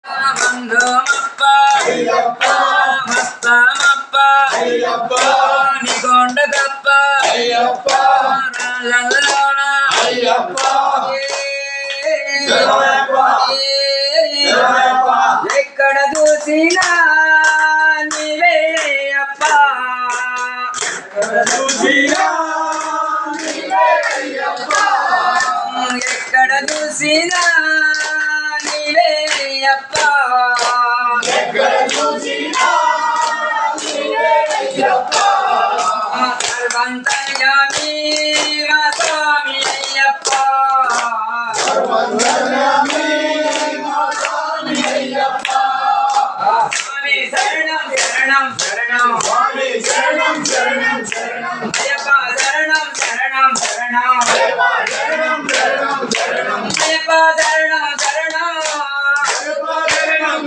బంధుమప్ప మస్తమప్ప నిగొండ గప్ప రాజలోన ఎక్కడ చూసినా నీవే అప్ప ఎక్కడ చూసినా నీవే అప్ప